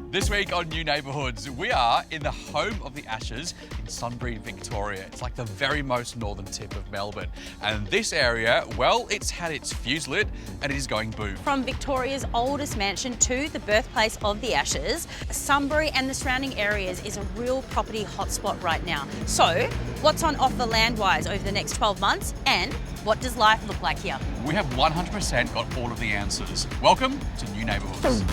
This week on New Neighbourhoods, we are in the home of the Ashes in Sunbury, Victoria. It's like the very most northern tip of Melbourne. And this area, well, it's had its fuse lit and it is going boom. From Victoria's oldest mansion to the birthplace of the Ashes, Sunbury and the surrounding areas is a real property hotspot right now. So, what's on offer land-wise over the next 12 months and what does life look like here? We have 100% got all of the answers. Welcome to New Neighbourhoods.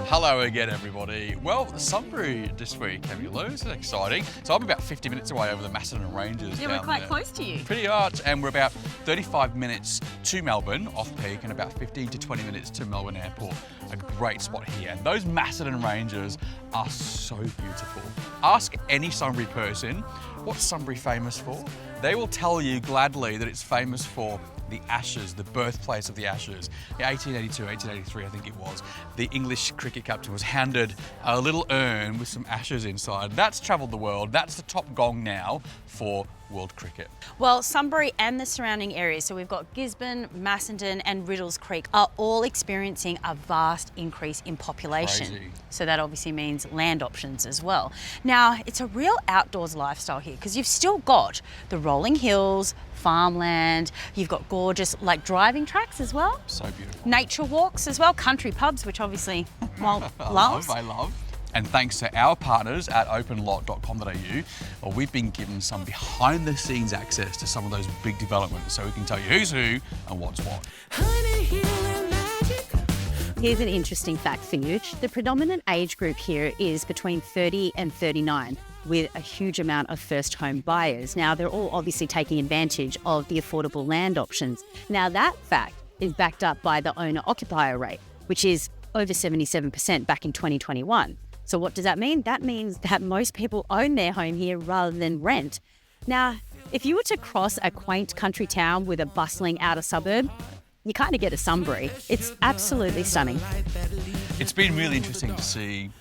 Hello again, everybody. Well, Sunbury this week, Emmylou, this is exciting. So I'm about 50 minutes away over the Macedon Ranges. Yeah, down we're quite there. close to you. Pretty much, and we're about 35 minutes to Melbourne off peak and about 15 to 20 minutes to Melbourne Airport. A great spot here. And those Macedon Ranges are so beautiful. Ask any Sunbury person, what's Sunbury famous for? They will tell you gladly that it's famous for the Ashes, the birthplace of the Ashes. In 1882, 1883, I think it was, the English cricket captain was handed a little urn with some ashes inside. That's travelled the world. That's the top gong now for world cricket. Well, Sunbury and the surrounding areas, so we've got Gisborne, Macedon and Riddles Creek, are all experiencing a vast increase in population. Crazy. So that obviously means land options as well. Now, it's a real outdoors lifestyle here because you've still got the rolling hills, farmland, you've got gorgeous like driving tracks as well. So beautiful. Nature walks as well, country pubs, which obviously Walt loves. I love. And thanks to our partners at OpenLot.com.au, well, we've been given some behind the scenes access to some of those big developments so we can tell you who's who and what's what. Here's an interesting fact for you. The predominant age group here is between 30 and 39, with a huge amount of first home buyers. Now, they're all obviously taking advantage of the affordable land options. Now, that fact is backed up by the owner-occupier rate, which is over 77% back in 2021. So what does that mean? That means that most people own their home here rather than rent. Now, if you were to cross a quaint country town with a bustling outer suburb, you kind of get a Sunbury. It's absolutely stunning. It's been really interesting to see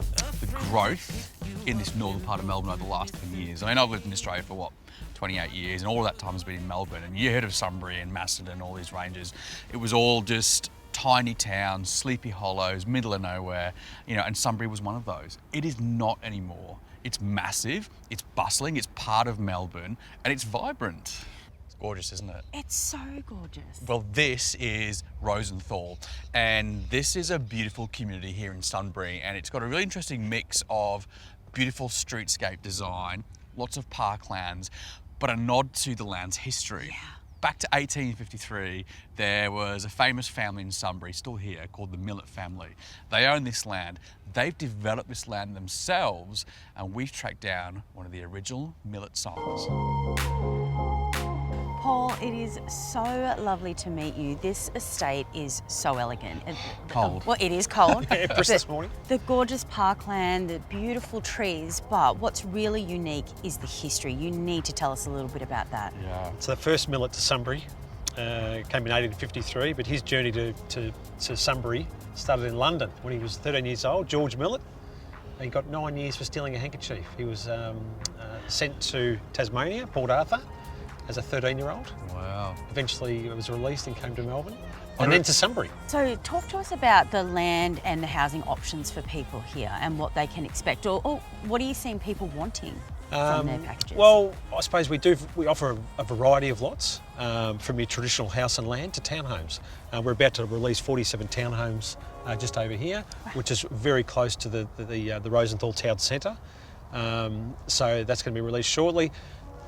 the growth in this northern part of Melbourne over the last 10 years. I mean, I've lived in Australia for 28 years, and all of that time has been in Melbourne. And you heard of Sunbury and Macedon, all these ranges. It was all just tiny towns, sleepy hollows, middle of nowhere, and Sunbury was one of those. It is not anymore. It's massive, it's bustling, it's part of Melbourne, and it's vibrant. It's gorgeous, isn't it? It's so gorgeous. Well, this is Rosenthal, and this is a beautiful community here in Sunbury, and it's got a really interesting mix of beautiful streetscape design, lots of parklands, but a nod to the land's history. Yeah. Back to 1853, there was a famous family in Sunbury, still here, called the Millet family. They own this land. They've developed this land themselves, and we've tracked down one of the original Millet songs. Paul, It is so lovely to meet you. This estate is so elegant. Cold. Well, it is cold. Empress this morning. The gorgeous parkland, the beautiful trees, but what's really unique is the history. You need to tell us a little bit about that. Yeah. So the first millet to Sunbury came in 1853, but his journey to Sunbury started in London when he was 13 years old. George Millet. He got 9 years for stealing a handkerchief. He was sent to Tasmania, Port Arthur, as a 13-year-old. Wow. Eventually he was released and came to Melbourne, and then to Sunbury. So talk to us about the land and the housing options for people here and what they can expect, or what are you seeing people wanting from their packages? Well, I suppose we offer a variety of lots, from your traditional house and land to townhomes. We're about to release 47 townhomes just over here, which is very close to the Rosenthal Town Centre. So that's going to be released shortly.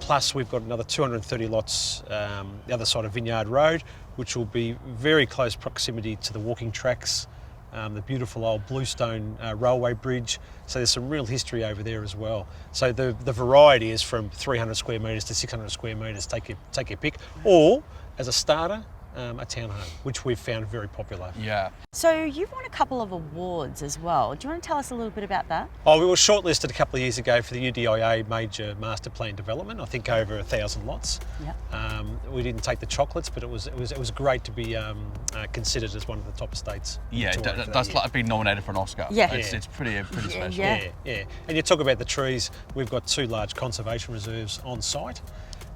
Plus, we've got another 230 lots the other side of Vineyard Road, which will be very close proximity to the walking tracks, the beautiful old Bluestone railway bridge. So there's some real history over there as well. So the variety is from 300 square metres to 600 square metres, take your pick. Or, as a starter, a townhome, which we've found very popular. Yeah. So you've won a couple of awards as well. Do you want to tell us a little bit about that? Oh, we were shortlisted a couple of years ago for the UDIA Major Master Plan Development. I think over 1,000 lots. Yep. We didn't take the chocolates, but it was great to be considered as one of the top estates. in Yeah, Victoria for that that's year. like being nominated for an Oscar. Yeah. It's pretty special. Yeah. Yeah. And you talk about the trees, we've got 2 large conservation reserves on site.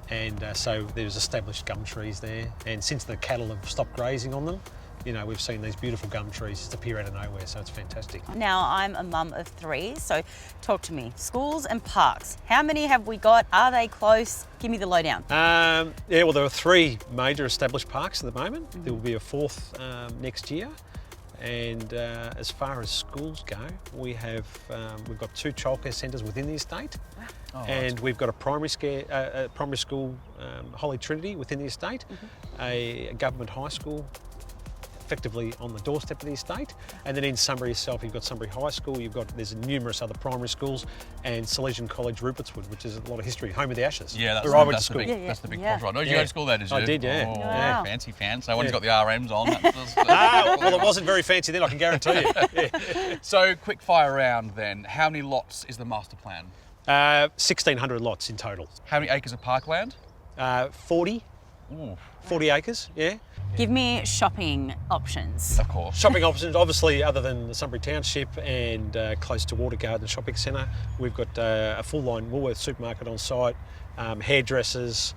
And so there's established gum trees there. And since the cattle have stopped grazing on them, you know, we've seen these beautiful gum trees just appear out of nowhere, so it's fantastic. Now, I'm a mum of 3, so talk to me. Schools and parks. How many have we got? Are they close? Give me the lowdown. Yeah, well, there are 3 major established parks at the moment. There will be a 4th next year. And as far as schools go, we've got 2 childcare centres within the estate. Oh, And we've got a primary school, Holy Trinity, within the estate, a government high school effectively on the doorstep of the estate, and then in Sunbury itself you've got Sunbury High School, there's numerous other primary schools, and Salesian College Rupertswood, which is a lot of history, home of the Ashes. Yeah, that's, where I went to that's, school. that's the big Yeah. posh ride. Oh, did you go to school there, did you? I did, yeah. Oh, Wow. fancy pants. So when he's got the RMs on. That's Well, it wasn't very fancy then, I can guarantee you. Yeah. So, quick fire round then. How many lots is the master plan? 1,600 lots in total. How many acres of parkland? 40 Ooh, acres, yeah. Give me shopping options. of course. Shopping options, obviously, other than the Sunbury Township and close to Watergarden Shopping Centre, we've got a full-line Woolworths supermarket on site, hairdressers,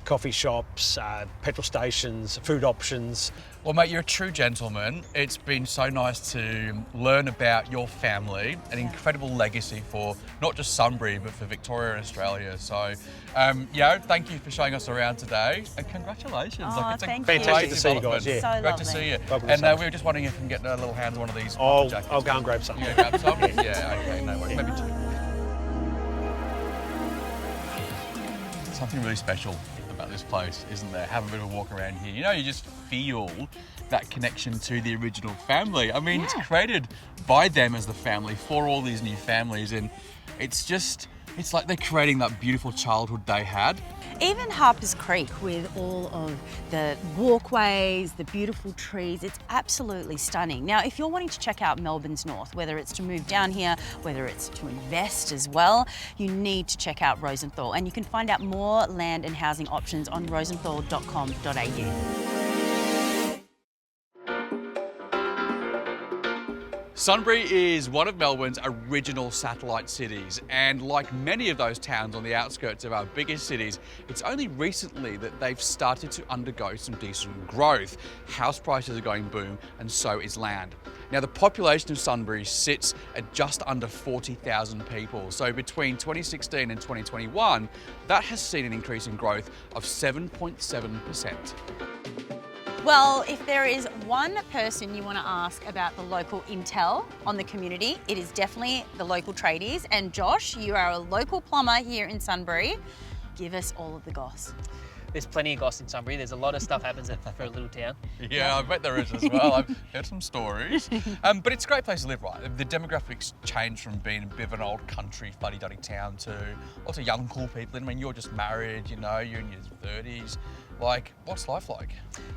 coffee shops, petrol stations, food options. Well, mate, you're a true gentleman. It's been so nice to learn about your family, an incredible legacy for not just Sunbury, but for Victoria and Australia. So, thank you for showing us around today, and congratulations. Oh, it's a thank great you. Fantastic to see you development. guys, yeah. So Great lovely. to see you. Lovely And stuff. we were just wondering if we can get a little hands on one of these I'll jackets. go and grab some. You gonna grab some? Yeah, okay, no worries. Maybe 2. Something really special about this place, isn't there? Have a bit of a walk around here. You know, you just feel that connection to the original family. I mean, it's created by them as the family for all these new families, and it's like they're creating that beautiful childhood they had. Even Harper's Creek with all of the walkways, the beautiful trees, it's absolutely stunning. Now, if you're wanting to check out Melbourne's north, whether it's to move down here, whether it's to invest as well, you need to check out Rosenthal, and you can find out more land and housing options on Rosenthal.com.au. Sunbury is one of Melbourne's original satellite cities, and like many of those towns on the outskirts of our biggest cities, it's only recently that they've started to undergo some decent growth. House prices are going boom, and so is land. Now, the population of Sunbury sits at just under 40,000 people, so between 2016 and 2021, that has seen an increase in growth of 7.7%. Well, if there is one person you want to ask about the local intel on the community, it is definitely the local tradies. And Josh, you are a local plumber here in Sunbury. Give us all of the goss. There's plenty of goss in Sunbury. There's a lot of stuff happens for a little town. Yeah, I bet there is as well. I've heard some stories. But it's a great place to live, right? The demographics change from being a bit of an old country, fuddy-duddy town to lots of young, cool people. I mean, you're just married, you know, you're in your 30s. Like, what's life like?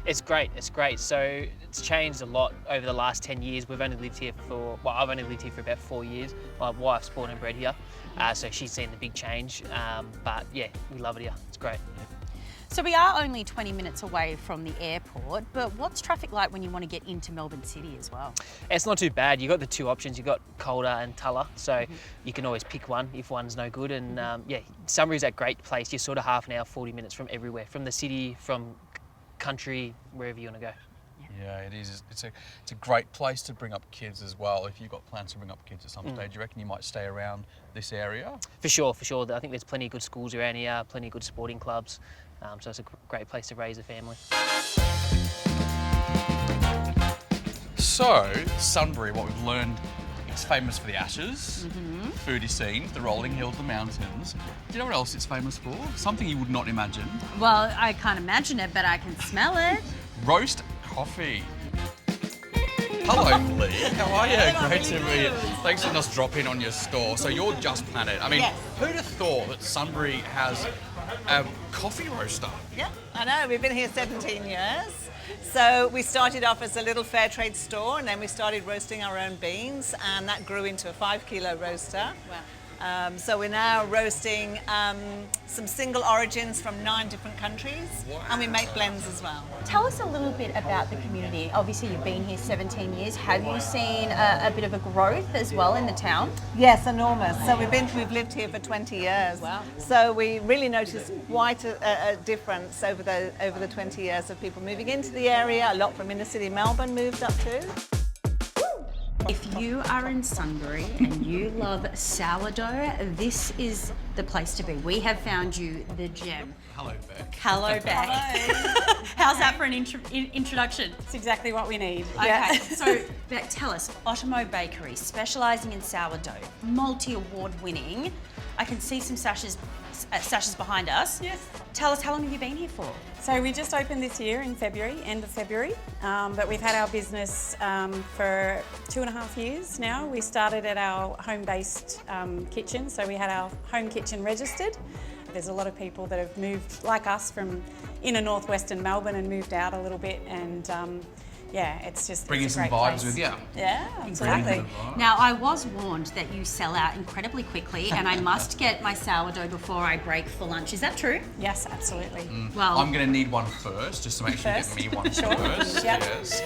It's great, it's great. So it's changed a lot over the last 10 years. I've only lived here for about 4 years. My wife's born and bred here, so she's seen the big change. But yeah, we love it here, it's great. So we are only 20 minutes away from the airport, but what's traffic like when you want to get into Melbourne City as well? It's not too bad. You've got the 2 options. You've got Calder and Tulla, so you can always pick one if one's no good. And Sunbury's a great place. You're sort of half an hour, 40 minutes from everywhere, from the city, from country, wherever you want to go. Yeah, it is. It's a great place to bring up kids as well. If you've got plans to bring up kids at some stage, you reckon you might stay around this area? For sure. I think there's plenty of good schools around here, plenty of good sporting clubs. So it's a great place to raise a family. So, Sunbury, what we've learned, it's famous for the ashes, foodie scene, the rolling hills, the mountains. Do you know what else it's famous for? Something you would not imagine. Well, I can't imagine it, but I can smell it. Roast coffee. Hello, Lee. How are you? Great to meet you. Thanks for letting us drop in on your store. So you're Just Planet. I mean, who'd have thought that Sunbury has a coffee roaster? Yeah, I know. We've been here 17 years. So we started off as a little fair trade store, and then we started roasting our own beans, and that grew into a 5-kilo roaster. Wow. So we're now roasting some single origins from 9 different countries, and we make blends as well. Tell us a little bit about the community. Obviously, you've been here 17 years. Have you seen a bit of a growth as well in the town? Yes, enormous. So we've lived here for 20 years. Wow. So we really noticed quite a difference over the 20 years of people moving into the area. A lot from inner city Melbourne moved up too. If you are in Sunbury and you love sourdough, this is the place to be. We have found you the gem. Hello, Beck. Hello, Beck. How's that for an introduction? It's exactly what we need. Okay, so Beck, tell us, Otomo Bakery, specialising in sourdough, multi-award winning. I can see some sashes behind us. Yes. Tell us, how long have you been here for? So we just opened this year in February, end of February, but we've had our business for 2.5 years now. We started at our home-based kitchen, so we had our home kitchen registered. There's a lot of people that have moved, like us, from inner northwestern Melbourne and moved out a little bit, and yeah, it's just Bringing it's a some great vibes place. with you. Yeah, absolutely. Now, I was warned that you sell out incredibly quickly and I must get my sourdough before I break for lunch. Is that true? Yes, absolutely. Well, I'm going to need one first, just to make sure you get me one Sure. first. Yep. Yes.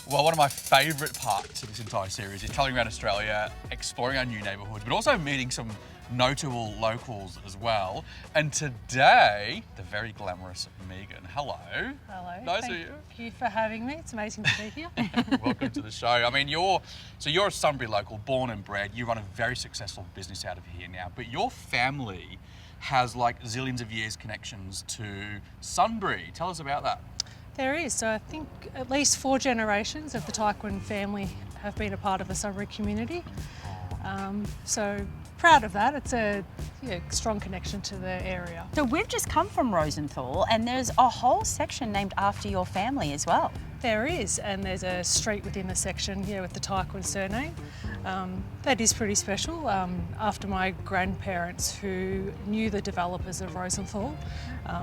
Well, one of my favourite parts of this entire series is travelling around Australia, exploring our new neighbourhoods, but also meeting some notable locals as well. And today, the very glamorous Megan. Hello. Hello. Nice of Thank you. you for having me. It's amazing to be here. Welcome to the show. I mean, you're a Sunbury local, born and bred. You run a very successful business out of here now, but your family has like zillions of years connections to Sunbury. Tell us about that. There is. So I think at least 4 generations of the Taekwon family have been a part of the Sunbury community. So proud of that. It's a strong connection to the area. so we've just come from Rosenthal and there's a whole section named after your family as well. There is, and there's a street within the section with the Taekwon surname. That is pretty special. After my grandparents who knew the developers of Rosenthal.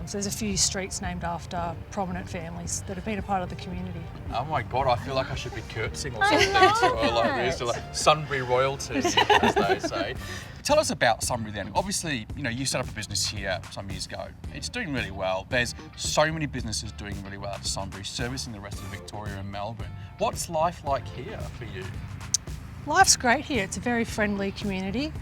So there's a few streets named after prominent families that have been a part of the community. Oh my God, I feel like I should be curtsying or something to her like this, to like Sunbury royalty, as they say. Tell us about Sunbury then. Obviously, you set up a business here some years ago. It's doing really well. There's so many businesses doing really well out of Sunbury, servicing the rest of Victoria and Melbourne. What's life like here for you? Life's great here. It's a very friendly community.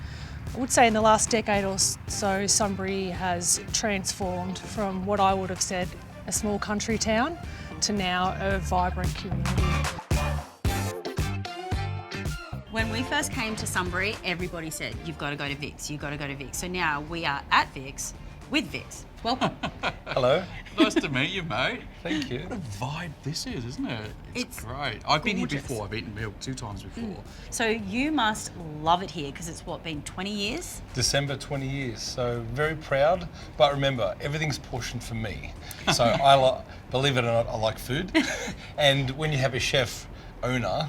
I would say in the last decade or so, Sunbury has transformed from what I would have said a small country town to now a vibrant community. When we first came to Sunbury, everybody said, you've got to go to Vic's, you've got to go to Vic's. So now we are at Vic's with Vic's. Welcome. Hello. Nice to meet you, mate. Thank you. What a vibe this is, isn't it? It's great. I've been here gorgeous. before. I've eaten milk 2 times before. So you must love it here because it's been 20 years? December 20 years, so very proud. But remember, everything's portioned for me. So believe it or not, I like food. And when you have a chef owner,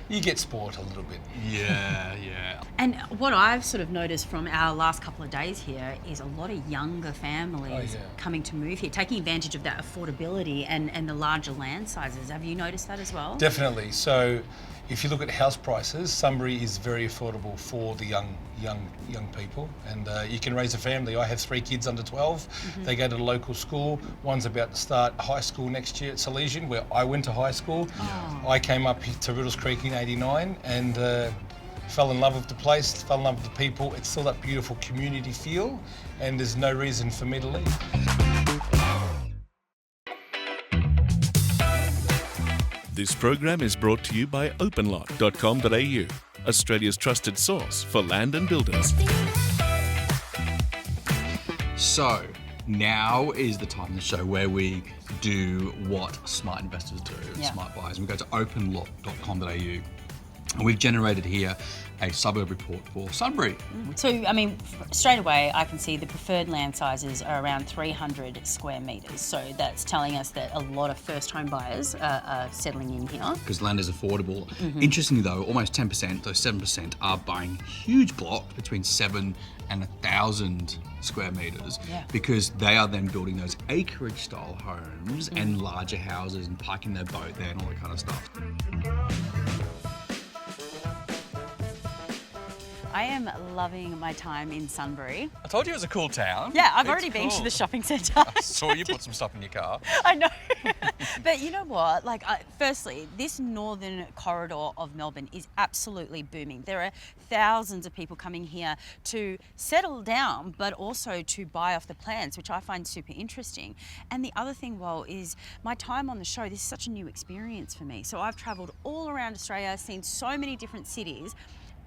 you get spoiled a little bit. Yeah. And what I've sort of noticed from our last couple of days here is a lot of younger families coming to move here, taking advantage of that affordability and the larger land sizes. Have you noticed that as well? Definitely. So if you look at house prices, Sunbury is very affordable for the young people, and you can raise a family. I have 3 kids under 12. They go to the local school. One's about to start high school next year at Salesian, where I went to high school. I came up to Riddles Creek in '89 and fell in love with the place, fell in love with the people. It's still that beautiful community feel, and there's no reason for me to leave. This program is brought to you by OpenLot.com.au, Australia's trusted source for land and builders. So, now is the time in the show where we do what smart investors do, smart buyers. We go to OpenLot.com.au. And we've generated here a suburb report for Sunbury. So, I mean, straight away, I can see the preferred land sizes are around 300 square metres. So that's telling us that a lot of first home buyers are settling in here. Because land is affordable. Interestingly though, almost 10%, those 7% are buying huge blocks between 7 and 1,000 square metres because they are then building those acreage style homes and larger houses and parking their boat there and all that kind of stuff. I am loving my time in Sunbury. I told you it was a cool town. Yeah, I've It's already been to cool. the shopping centre. I saw you put some stuff in your car. I know. But you know what? Like, firstly, this northern corridor of Melbourne is absolutely booming. There are thousands of people coming here to settle down, but also to buy off the plans, which I find super interesting. And the other thing, Walt, is my time on the show, this is such a new experience for me. So I've travelled all around Australia, seen so many different cities,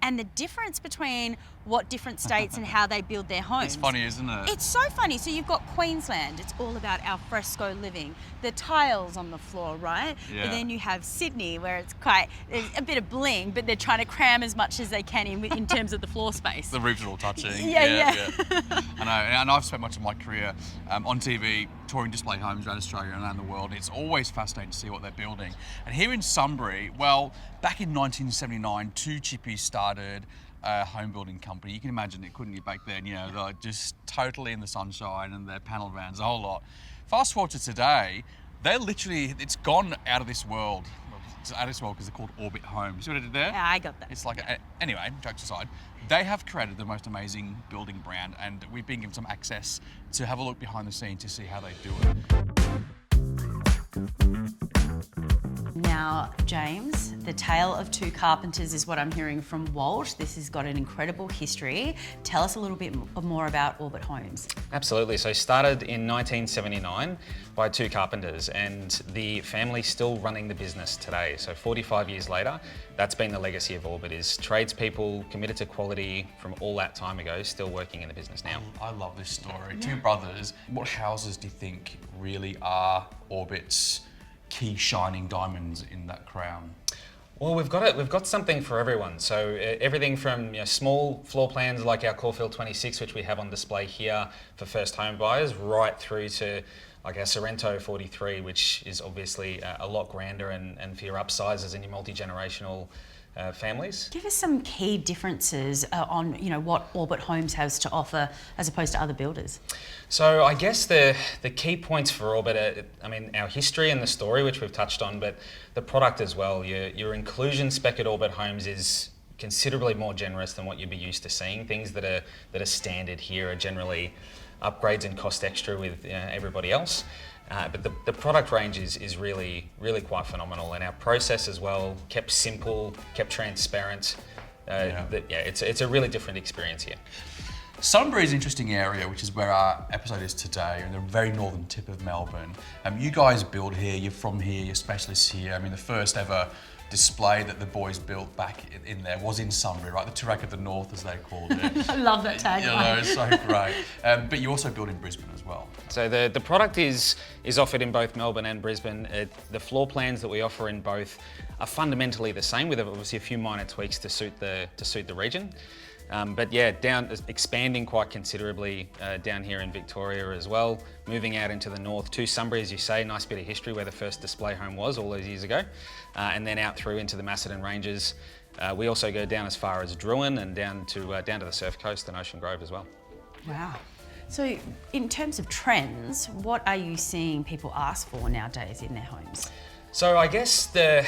and the difference between what different states and how they build their homes. It's funny, isn't it? It's so funny. So you've got Queensland, it's all about al fresco living, the tiles on the floor, right? Yeah. And then you have Sydney, where it's quite, there's a bit of bling, but they're trying to cram as much as they can in terms of the floor space. The roofs are all touching. Yeah. I know, and I've spent much of my career on TV touring display homes around Australia and around the world. It's always fascinating to see what they're building. And here in Sunbury, well, back in 1979, two chippies started a home building company. You can imagine it, couldn't you, back then? You know, they're just totally in the sunshine and their panel vans, a whole lot. Fast forward to today, they're literally, it's gone out of this world. It's out of this world because they're called Orbit Homes. See what I did there? Yeah, I got that. It's like, anyway, jokes aside, they have created the most amazing building brand, and we've been given some access to have a look behind the scenes to see how they do it. Now, James, the tale of two carpenters is what I'm hearing from Walt. This has got an incredible history. Tell us a little bit more about Orbit Homes. Absolutely. So started in 1979 by two carpenters, and the family's still running the business today. So 45 years later, that's been the legacy of Orbit, is tradespeople committed to quality from all that time ago, still working in the business now. I love this story. Two brothers. What houses do you think really are Orbit's key shining diamonds in that crown? Well, we've got something for everyone. So everything from small floor plans like our Caulfield 26, which we have on display here for first home buyers, right through to like our Sorrento 43, which is obviously a lot grander and for your upsizes and your multi-generational families. Give us some key differences on what Orbit Homes has to offer as opposed to other builders. So I guess the key points for Orbit are, our history and the story, which we've touched on, but the product as well. Your inclusion spec at Orbit Homes is considerably more generous than what you'd be used to seeing. Things that are standard here are generally upgrades and cost extra with everybody else. But the product range is really, really quite phenomenal, and our process as well, kept simple, kept transparent. It's a really different experience here. Sunbury is an interesting area, which is where our episode is today, in the very northern tip of Melbourne. You guys build here, you're from here, you're specialists here. The first ever display that the boys built back in there was in Sunbury, right? The Toorak of the North, as they called it. I love that tagline. It's so great. But you also build in Brisbane as well. So the product is offered in both Melbourne and Brisbane. The floor plans that we offer in both are fundamentally the same, with obviously a few minor tweaks to suit the region. But yeah, expanding quite considerably down here in Victoria as well, moving out into the north to Sunbury, as you say, nice bit of history where the first display home was all those years ago, and then out through into the Macedon Ranges. We also go down as far as Druin and down to the Surf Coast and Ocean Grove as well. Wow. So in terms of trends, what are you seeing people ask for nowadays in their homes? So I guess the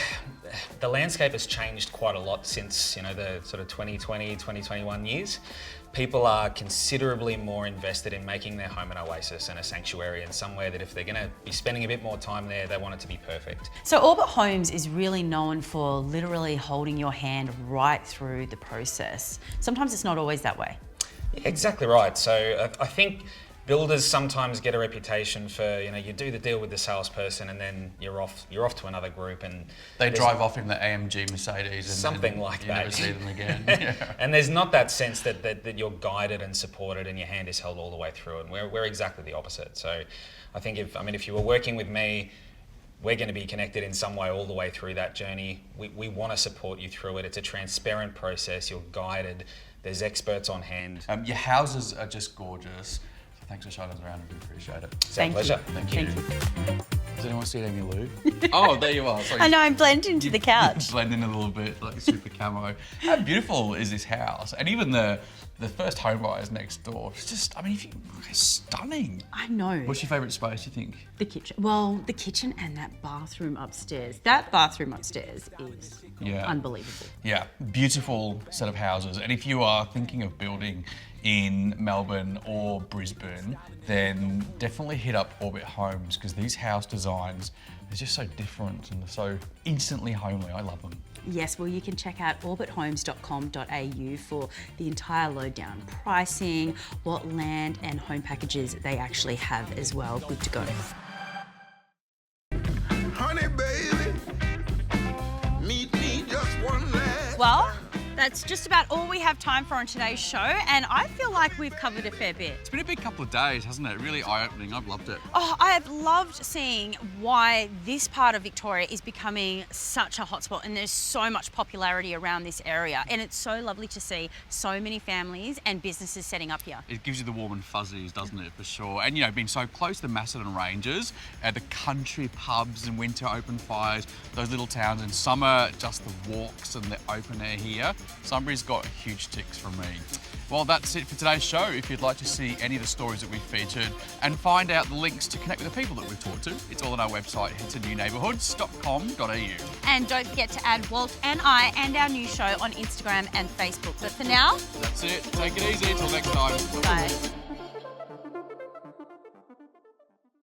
landscape has changed quite a lot since the sort of 2020, 2021 years. People are considerably more invested in making their home an oasis and a sanctuary, and somewhere that if they're going to be spending a bit more time there, they want it to be perfect. So Orbit Homes is really known for literally holding your hand right through the process. Sometimes it's not always that way. Yeah, exactly right. So I think builders sometimes get a reputation for, you do the deal with the salesperson and then you're off to another group, and they drive off in the AMG Mercedes and something like that. You never see them again. Yeah. And there's not that sense that you're guided and supported and your hand is held all the way through it. And we're exactly the opposite. So I think if you were working with me, we're going to be connected in some way all the way through that journey. We want to support you through it. It's a transparent process. You're guided. There's experts on hand. Your houses are just gorgeous. Thanks for showing us around. We appreciate it. It's our pleasure. Thank you. Has anyone seen Emmylou? Oh, there you are. Sorry. I know, I'm blending into the couch. Blend in a little bit, like super camo. How beautiful is this house? And even the first home buyers next door. It's just, I mean, it's stunning. I know. What's your favourite space, you think? The kitchen. Well, the kitchen and that bathroom upstairs. That bathroom upstairs is unbelievable. Yeah, beautiful set of houses. And if you are thinking of building in Melbourne or Brisbane, then definitely hit up Orbit Homes, because these house designs, they're just so different and so instantly homely. I love them. Yes, well, you can check out orbithomes.com.au for the entire lowdown pricing, what land and home packages they actually have as well. Good to go. Honey, baby, meet me just one last. Well, that's just about all we have time for on today's show, and I feel like we've covered a fair bit. It's been a big couple of days, hasn't it? Really eye-opening. I've loved it. Oh, I have loved seeing why this part of Victoria is becoming such a hotspot, and there's so much popularity around this area, and it's so lovely to see so many families and businesses setting up here. It gives you the warm and fuzzies, doesn't it, for sure? And, you know, being so close to the Macedon Ranges, the country pubs and winter open fires, those little towns, in summer, just the walks and the open air here. Sunbury's got huge ticks from me. Well, that's it for today's show. If you'd like to see any of the stories that we've featured and find out the links to connect with the people that we've talked to, it's all on our website. Head to Neighbourhoods.com.au. And don't forget to add Walt and I and our new show on Instagram and Facebook. But for now, That's it. Take it easy. Till next time. bye.